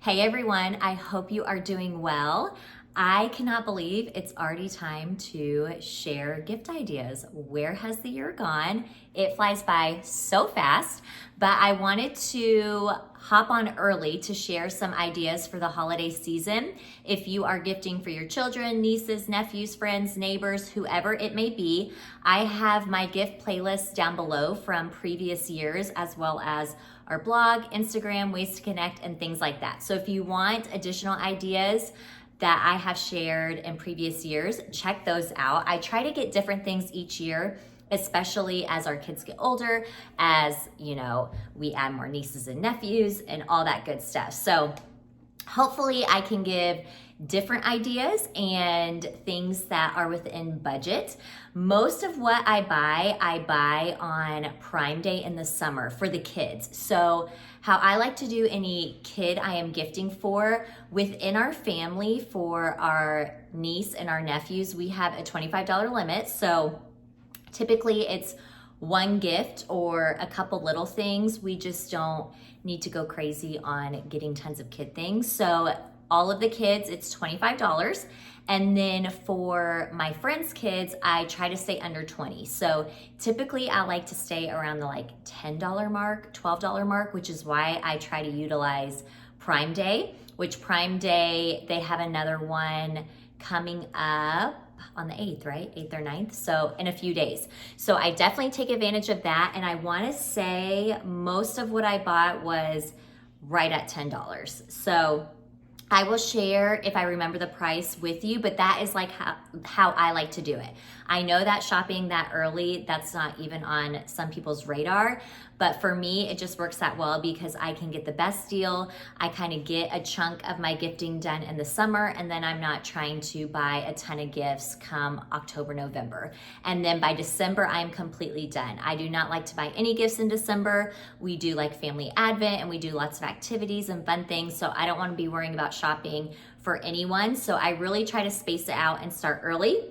Hey everyone, I hope you are doing well. I cannot believe it's already time to share gift ideas. Where has the year gone? It flies by so fast, but I wanted to hop on early to share some ideas for the holiday season. If you are gifting for your children, nieces, nephews, friends, neighbors, whoever it may be, I have my gift playlist down below from previous years, as well as our blog, Instagram, ways to connect, and things like that. So if you want additional ideas that I have shared in previous years, check those out. I try to get different things each year, especially as our kids get older, as we add more nieces and nephews and all that good stuff. So hopefully I can give different ideas and things that are within budget. Most of what I buy on Prime Day in the summer for the kids. So how I like to do any kid I am gifting for within our family, for our niece and our nephews, we have a $25 limit. So typically it's one gift or a couple little things. We just don't need to go crazy on getting tons of kid things. So all of the kids, it's $25. And then for my friends' kids, I try to stay under 20. So typically I like to stay around the $10 mark, $12 mark, which is why I try to utilize Prime Day, which Prime Day, they have another one coming up on the 8th, right? 8th or 9th. So in a few days. So I definitely take advantage of that. And I want to say most of what I bought was right at $10. So I will share if I remember the price with you, but that is how I like to do it. I know that shopping that early, that's not even on some people's radar, but for me, it just works that well because I can get the best deal. I kind of get a chunk of my gifting done in the summer, and then I'm not trying to buy a ton of gifts come October, November. And then by December, I'm completely done. I do not like to buy any gifts in December. We do family advent and we do lots of activities and fun things. So I don't want to be worrying about shopping for anyone. So I really try to space it out and start early.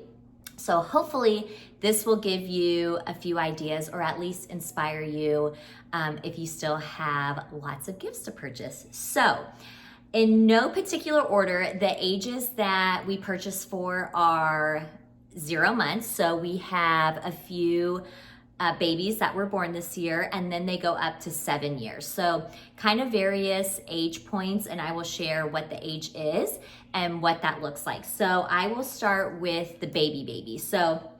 So hopefully this will give you a few ideas or at least inspire you if you still have lots of gifts to purchase. So in no particular order, the ages that we purchase for are 0 months. So we have a few babies that were born this year, and then they go up to 7 years. So kind of various age points, and I will share what the age is and what that looks like. So I will start with the baby. So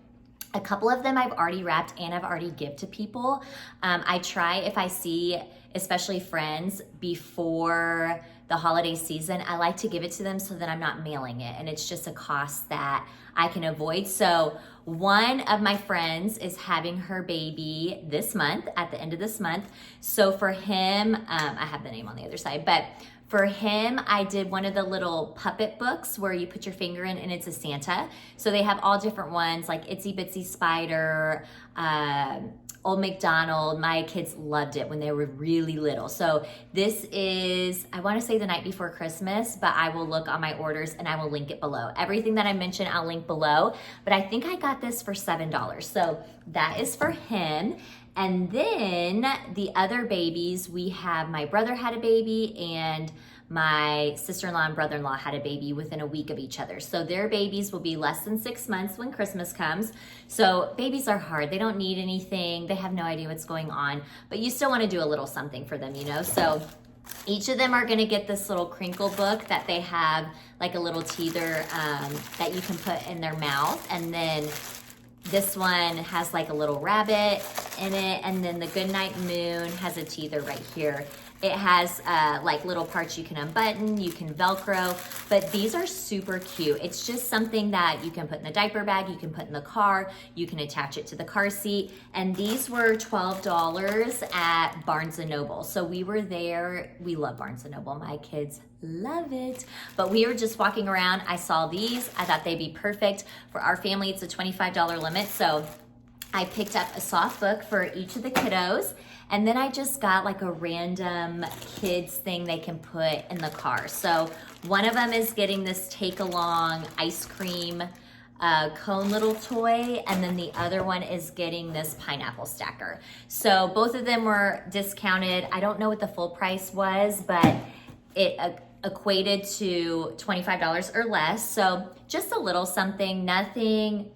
a couple of them I've already wrapped and I've already given to people. I try, if I see, especially friends, before the holiday season, I like to give it to them so that I'm not mailing it, and it's just a cost that I can avoid. So one of my friends is having her baby this month, at the end of this month. So for him, I have the name on the other side, but for him, I did one of the little puppet books where you put your finger in and it's a Santa. So they have all different ones like Itsy Bitsy Spider, Old MacDonald. My kids loved it when they were really little. So this is, I want to say the night before Christmas, but I will look on my orders and I will link it below. Everything that I mentioned, I'll link below, but I think I got this for $7. So that is for him. And then the other babies, we have, my brother had a baby and my sister-in-law and brother-in-law had a baby within a week of each other. So their babies will be less than 6 months when Christmas comes. So babies are hard. They don't need anything. They have no idea what's going on, but you still want to do a little something for them, So each of them are going to get this little crinkle book that they have like a little teether that you can put in their mouth. And then this one has like a little rabbit in it, and then the Goodnight Moon has a teether right here. It has like little parts you can unbutton, you can Velcro, but these are super cute. It's just something that you can put in the diaper bag, you can put in the car, you can attach it to the car seat, and these were $12 at Barnes & Noble. So we were there, we love Barnes & Noble, my kids love it. But we were just walking around, I saw these, I thought they'd be perfect. For our family, it's a $25 limit, so I picked up a soft book for each of the kiddos, and then I just got like a random kids thing they can put in the car. So one of them is getting this take-along ice cream cone little toy, and then the other one is getting this pineapple stacker. So both of them were discounted. I don't know what the full price was, but it equated to $25 or less. So just a little something, nothing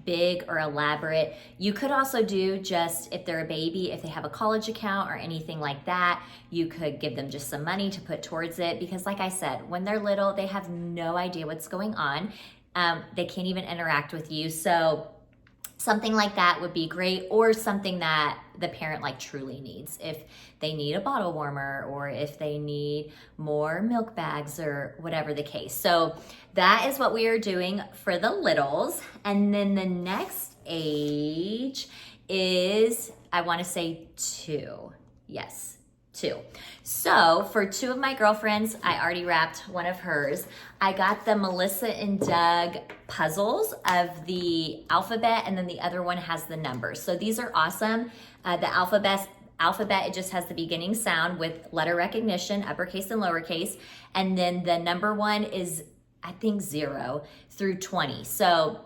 big or elaborate. You could also do just, if they're a baby, if they have a college account or anything like that, you could give them just some money to put towards it, because like I said, when they're little, they have no idea what's going on. They can't even interact with you. So something like that would be great, or something that the parent like truly needs. If they need a bottle warmer, or if they need more milk bags, or whatever the case. So that is what we are doing for the littles. And then the next age is, I want to say 2. Yes, 2. So for 2 of my girlfriends, I already wrapped one of hers. I got the Melissa and Doug puzzles of the alphabet, and then the other one has the numbers. So these are awesome. The alphabet, it just has the beginning sound with letter recognition, uppercase and lowercase. And then the number one is, I think, 0 through 20. So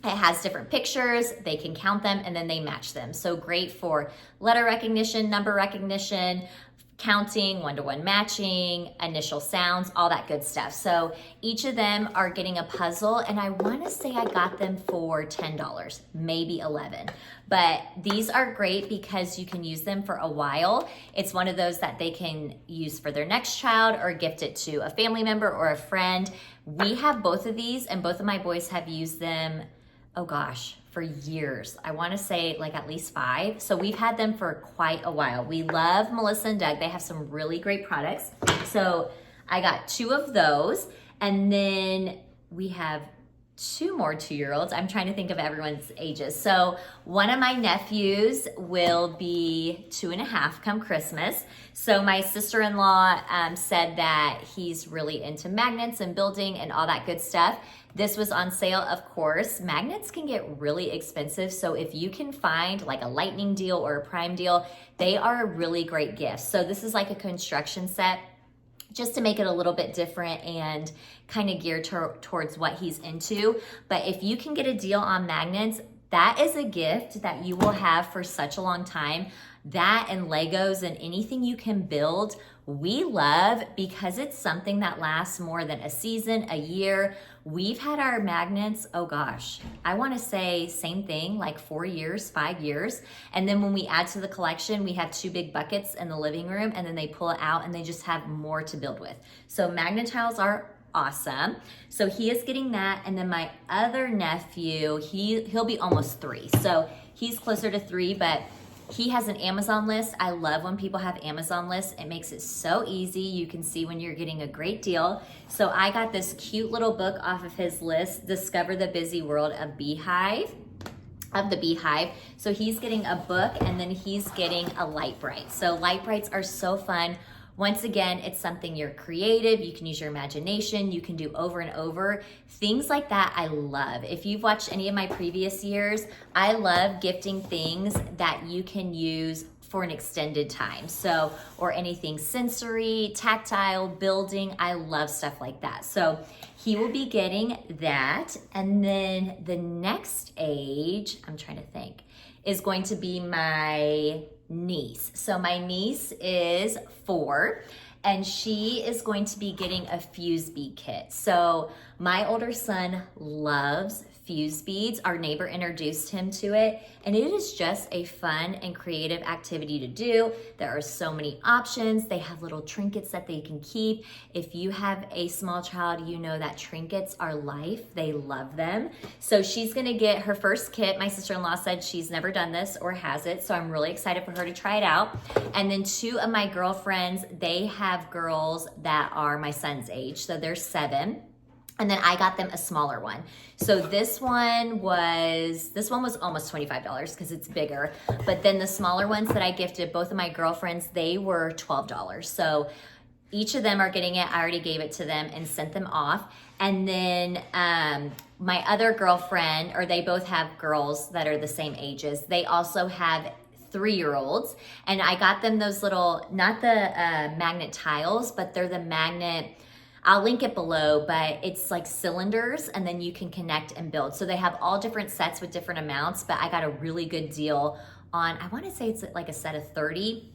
it has different pictures, they can count them, and then they match them. So great for letter recognition, number recognition, counting, one-to-one matching, initial sounds, all that good stuff. So each of them are getting a puzzle, and I want to say I got them for $10, maybe $11. But these are great because you can use them for a while. It's one of those that they can use for their next child or gift it to a family member or a friend. We have both of these, and both of my boys have used them, oh gosh, for years. I want to say like at least 5. So we've had them for quite a while. We love Melissa and Doug. They have some really great products. So I got 2 of those. And then we have 2 more 2-year-olds. I'm trying to think of everyone's ages. So one of my nephews will be 2.5 come Christmas. So my sister-in-law said that he's really into magnets and building and all that good stuff. This was on sale, of course. Magnets can get really expensive, so if you can find like a lightning deal or a prime deal, they are a really great gift. So this is like a construction set, just to make it a little bit different and kind of geared towards what he's into. But if you can get a deal on magnets, that is a gift that you will have for such a long time. That and Legos and anything you can build, we love, because it's something that lasts more than a season, a year. We've had our magnets, oh gosh, I want to say same thing, like 4 years, 5 years. And then when we add to the collection, we have 2 big buckets in the living room, and then they pull it out and they just have more to build with. So magnet tiles are awesome. So he is getting that. And then my other nephew, he'll be almost 3. So he's closer to 3, but he has an Amazon list. I love when people have Amazon lists. It makes it so easy. You can see when you're getting a great deal. So I got this cute little book off of his list, Discover the Busy World of the Beehive. So he's getting a book, and then he's getting a light bright. So light brights are so fun. Once again, it's something you're creative, you can use your imagination, you can do over and over. Things like that I love. If you've watched any of my previous years, I love gifting things that you can use for an extended time. So, or anything sensory, tactile, building, I love stuff like that. So he will be getting that. And then the next age, I'm trying to think, is going to be my niece. So my niece is 4, and she is going to be getting a fuse bead kit. So my older son loves fuse beads. Our neighbor introduced him to it, and it is just a fun and creative activity to do. There are so many options. They have little trinkets that they can keep. If you have a small child, you know that trinkets are life. They love them. So she's gonna get her first kit. My sister-in-law said she's never done this or has it, so I'm really excited for her to try it out. And then 2 of my girlfriends, they have girls that are my son's age, so they're 7. And then I got them a smaller one. So this one was almost $25 because it's bigger. But then the smaller ones that I gifted both of my girlfriends, they were $12. So each of them are getting it. I already gave it to them and sent them off. And then my other girlfriend, or they both have girls that are the same ages, they also have 3-year-olds. And I got them those little, not the magnet tiles, but they're the magnet, I'll link it below, but it's like cylinders, and then you can connect and build. So they have all different sets with different amounts, but I got a really good deal on, I wanna say it's like a set of 30.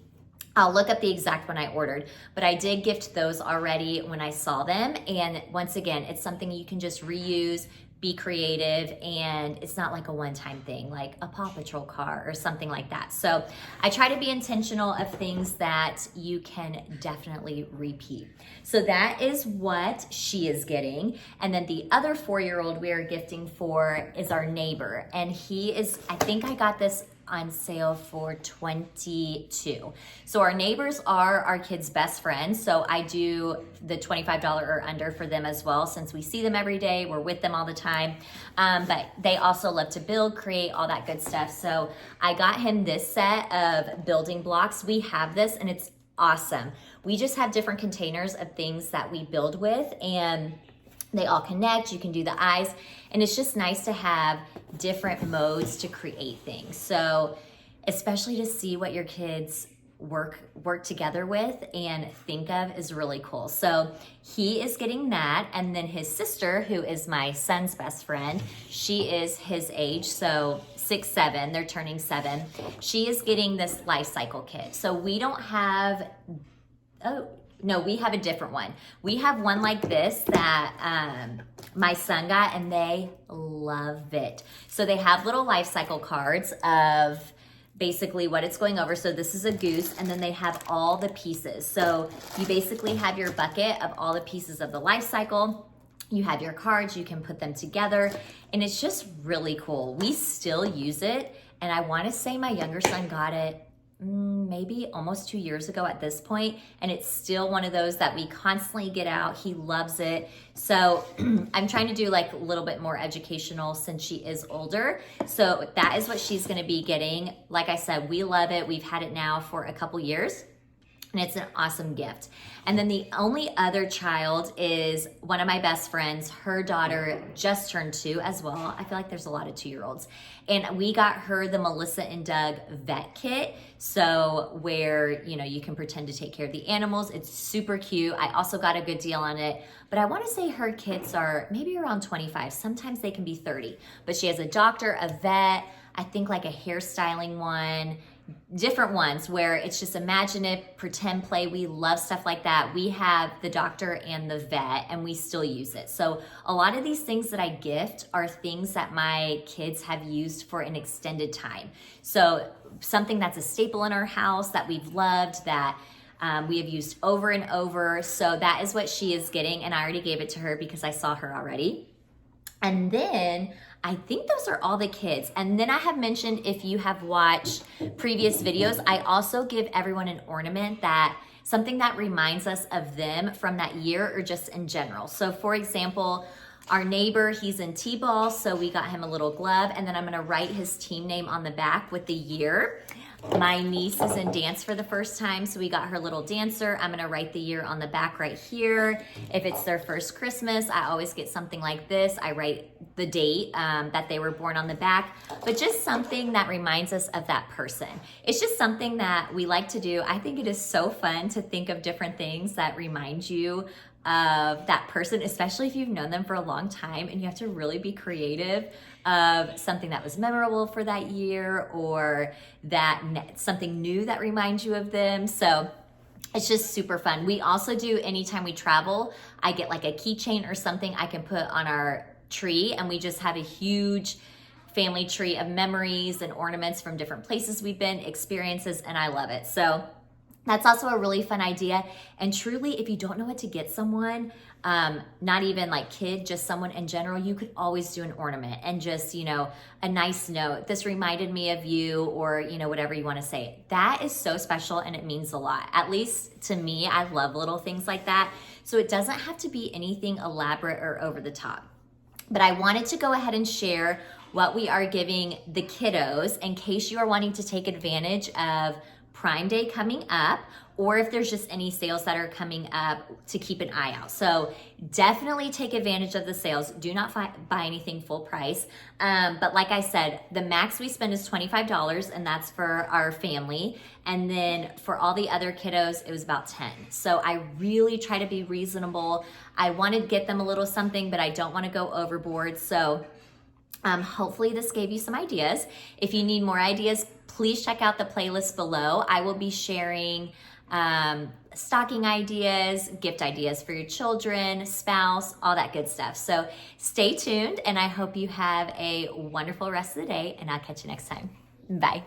I'll look up the exact one I ordered, but I did gift those already when I saw them. And once again, it's something you can just reuse, be creative, and it's not like a one-time thing, like a Paw Patrol car or something like that. So I try to be intentional of things that you can definitely repeat. So that is what she is getting. And then the other 4-year-old we are gifting for is our neighbor. And he is, I think I got this on sale for $22. So our neighbors are our kids' best friends. So I do the $25 or under for them as well, since we see them every day, we're with them all the time. But they also love to build, create, all that good stuff. So I got him this set of building blocks. We have this and it's awesome. We just have different containers of things that we build with, and they all connect. You can do the eyes, and it's just nice to have different modes to create things. So especially to see what your kids work together with and think of is really cool. So he is getting that, and then his sister, who is my son's best friend, she is his age, so 6, 7, they're turning 7. She is getting this life cycle kit. So we don't have, no, we have a different one. We have one like this that my son got, and they love it. So they have little life cycle cards of basically what it's going over. So this is a goose, and then they have all the pieces. So you basically have your bucket of all the pieces of the life cycle. You have your cards, you can put them together, and it's just really cool. We still use it, and I want to say my younger son got it maybe almost 2 years ago at this point, and it's still one of those that we constantly get out. He loves it. So I'm trying to do like a little bit more educational since she is older. So that is what she's going to be getting. Like I said, we love it. We've had it now for a couple years, and it's an awesome gift. And then the only other child is one of my best friends. Her daughter just turned 2 as well. I feel like there's a lot of 2-year-olds. And we got her the Melissa and Doug vet kit. So where, you know, you can pretend to take care of the animals. It's super cute. I also got a good deal on it. But I want to say her kids are maybe around 25. Sometimes they can be 30. But she has a doctor, a vet, I think like a hairstyling one, different ones where it's just imaginative, pretend play. We love stuff like that. We have the doctor and the vet, and we still use it. So a lot of these things that I gift are things that my kids have used for an extended time. So something that's a staple in our house that we've loved, that we have used over and over. So that is what she is getting, and I already gave it to her because I saw her already. And then I think those are all the kids. And then I have mentioned, if you have watched previous videos, I also give everyone an ornament, that something that reminds us of them from that year or just in general. So for example, our neighbor, he's in T-ball, so we got him a little glove, and then I'm gonna write his team name on the back with the year. My niece is in dance for the first time, so we got her little dancer. I'm gonna write the year on the back right here. If it's their first Christmas, I always get something like this. I write the date that they were born on the back, but just something that reminds us of that person. It's just something that we like to do. I think it is so fun to think of different things that remind you of that person, especially if you've known them for a long time, and you have to really be creative of something that was memorable for that year, or that something new that reminds you of them. So it's just super fun. We also do, anytime we travel, I get like a keychain or something I can put on our tree, and we just have a huge family tree of memories and ornaments from different places we've been, experiences, and I love it. So that's also a really fun idea. And truly, if you don't know what to get someone, not even like kid, just someone in general, you could always do an ornament and just, you know, a nice note. This reminded me of you, or, you know, whatever you want to say. That is so special, and it means a lot. At least to me, I love little things like that. So it doesn't have to be anything elaborate or over the top. But I wanted to go ahead and share what we are giving the kiddos in case you are wanting to take advantage of Prime Day coming up, or if there's just any sales that are coming up to keep an eye out. So definitely take advantage of the sales. Do not buy anything full price. But like I said, the max we spend is $25, and that's for our family. And then for all the other kiddos, it was about 10. So I really try to be reasonable. I want to get them a little something, but I don't want to go overboard. So Hopefully this gave you some ideas. If you need more ideas, please check out the playlist below. I will be sharing stocking ideas, gift ideas for your children, spouse, all that good stuff. So stay tuned, and I hope you have a wonderful rest of the day, and I'll catch you next time. Bye.